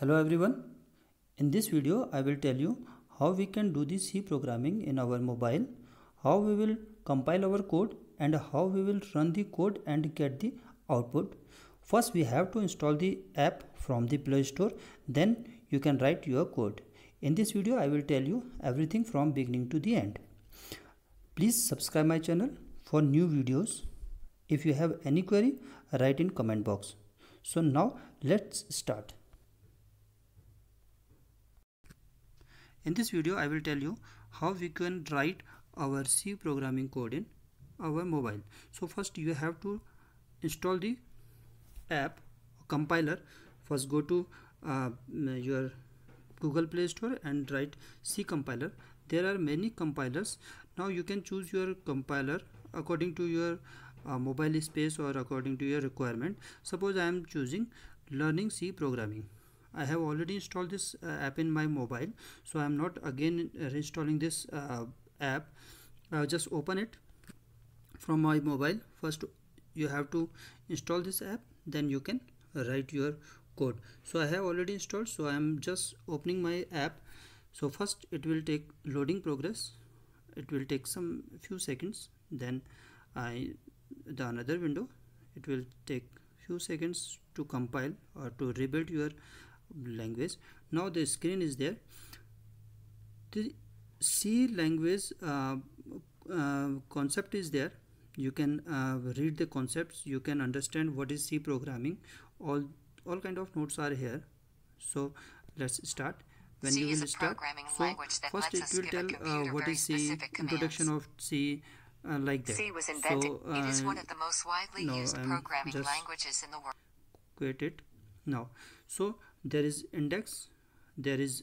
Hello everyone. In this video I will tell you how we can do the C programming in our mobile, how we will compile our code and how we will run the code and get the output. First we have to install the app from the Play Store, then you can write your code. In this video I will tell you everything from beginning to the end. Please subscribe my channel for new videos. If you have any query, write in comment box. So now let's start. In this video I will tell you how we can write our C programming code in our mobile. So first you have to install the app compiler. First go to your Google Play Store and write C compiler. There are many compilers. Now you can choose your compiler according to your mobile space or according to your requirement. Suppose I am choosing learning C programming. I have already installed this app in my mobile, so I am not again reinstalling this app. Just open it from my mobile. First you have to install this app, then you can write your code. So I have already installed, so I am just opening my app. So first it will take loading progress. It will take some few seconds, then the another window, it will take few seconds to compile or to rebuild your language. Now the screen is there. The C language concept is there. You can read the concepts, you can understand what is C programming. All kind of notes are here. So let's start. When C you is will a start, programming so language that first lets it us will give a tell computer what very is C, specific introduction commands. of C, like that. C was invented. So it is one of the most widely used programming just languages in the world. quit it now. So there is index, there is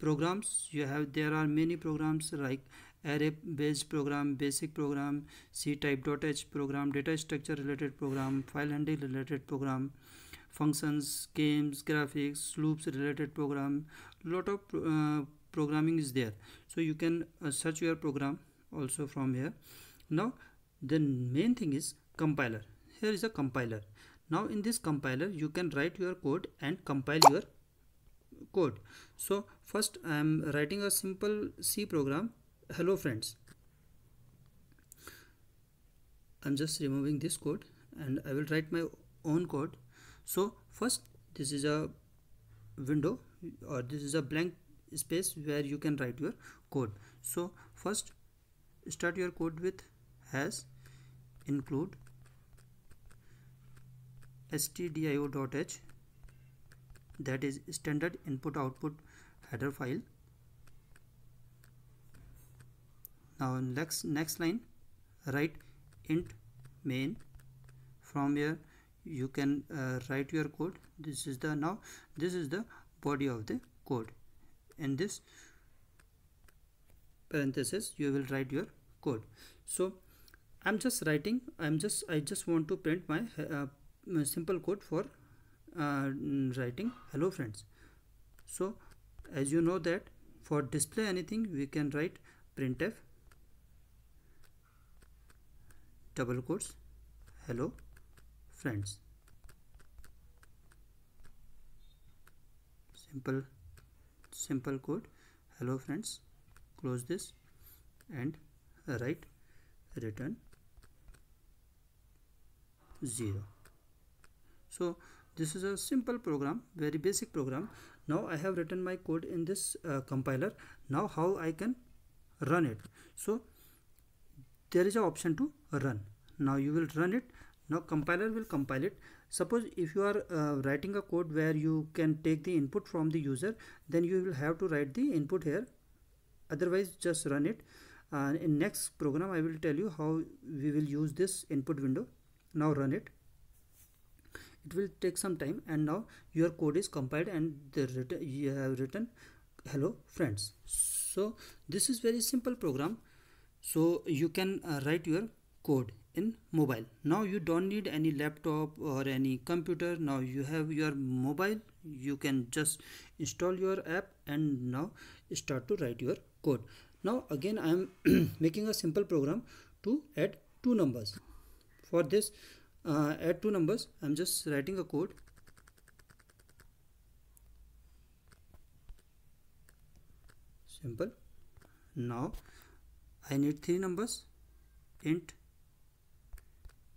programs. There are many programs like array based program, basic program, C type.h program, data structure related program, file handling related program, functions, games, graphics, loops related program. Lot of programming is there, so you can search your program also from here. Now the main thing is compiler. Here is a compiler. Now in this compiler you can write your code and compile your code. So first I am writing a simple C program. Hello friends. I am just removing this code and I will write my own code. So first this is a window or this is a blank space where you can write your code. So first start your code with hash include stdio.h, that is standard input output header file. Now next line write int main. From here you can write your code. This is the body of the code. In this parenthesis you will write your code. So I just want to print my simple code for writing hello friends. So as you know that for display anything we can write printf double quotes hello friends. Simple code hello friends. Close this and write return 0. So this is a simple program, very basic program. Now I have written my code in this compiler. Now how I can run it? So there is an option to run. Now you will run it. Now compiler will compile it. Suppose if you are writing a code where you can take the input from the user, then you will have to write the input here. Otherwise just run it. In next program I will tell you how we will use this input window. Now run it. It will take some time and now your code is compiled and you have written hello friends. So this is very simple program. So you can write your code in mobile. Now you don't need any laptop or any computer. Now you have your mobile. You can just install your app and now start to write your code. Now again I am making a simple program to add two numbers. For this add two numbers, I'm just writing a code. simple. Now I need three numbers, int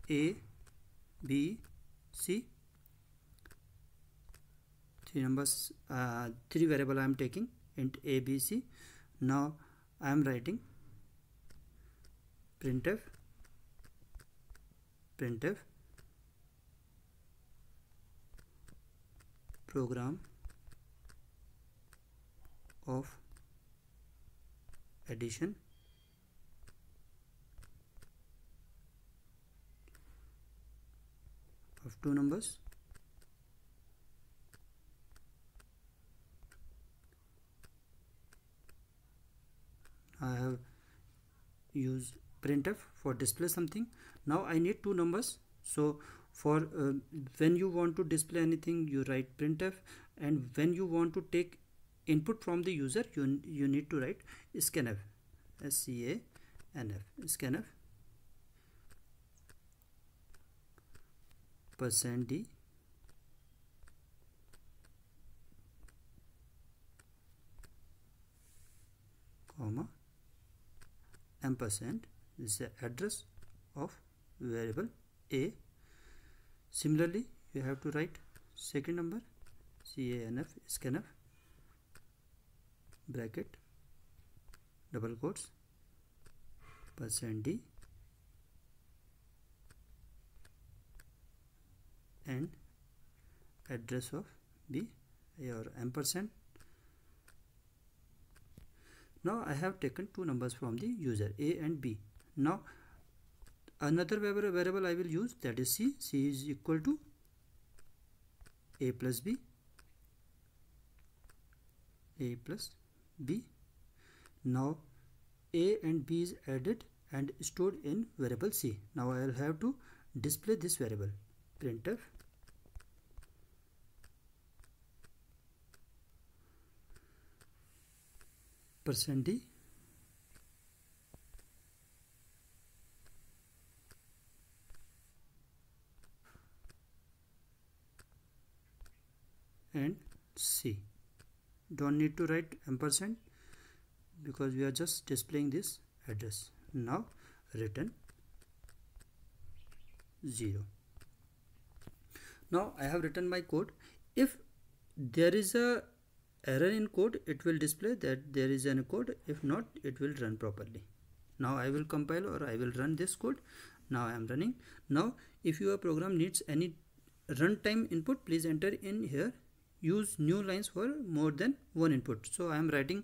a, b, c. Three numbers, three variable I am taking, int a, b, c. Now I am writing printf program of addition of two numbers. I have used printf for display something. Now I need two numbers. So for when you want to display anything, you write printf, and when you want to take input from the user, you need to write scanf, scanf, scanf %d comma ampersand. This is the address of variable a. Similarly, you have to write second number, canf, scanf, bracket, double quotes, %d and address of b, or ampersand. Now I have taken two numbers from the user, a and b. Now another variable I will use, that is c. C is equal to a plus b, a plus b. Now a and b is added and stored in variable c. Now I will have to display this variable, printf %d and c. Don't need to write ampersand because we are just displaying this address. Now return 0. Now I have written my code. If there is a error in code, it will display that there is a code. If not, it will run properly. Now I will compile, or I will run this code. Now I am running. Now if your program needs any runtime input, please enter in here. Use new lines for more than one input. So I am writing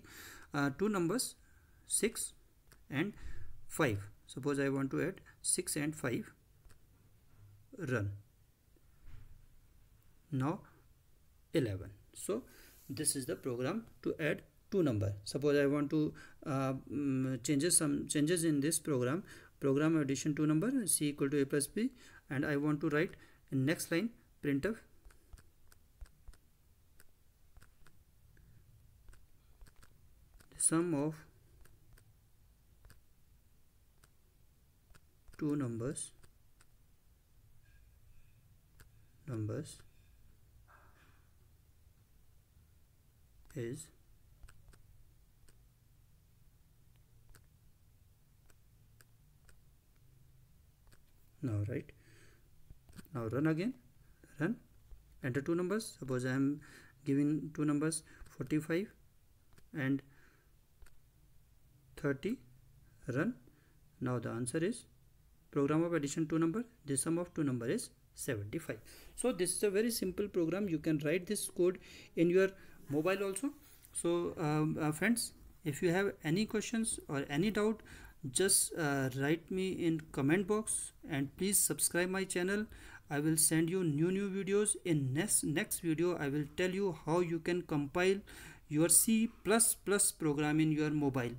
two numbers, 6 and 5. Suppose I want to add 6 and 5. Run. Now 11. So this is the program to add two numbers. Suppose I want to some changes in this program addition two number, c equal to a plus b, and I want to write in next line printf the sum of two numbers is now, right? Now run again. Run. Enter two numbers. Suppose I am giving two numbers 45 and 30. Run. Now the answer is program of addition two number. The sum of two number is 75. So this is a very simple program. You can write this code in your mobile also. So friends, if you have any questions or any doubt, just write me in comment box, and please subscribe my channel. I will send you new videos. In next video I will tell you how you can compile your C++ program in your mobile.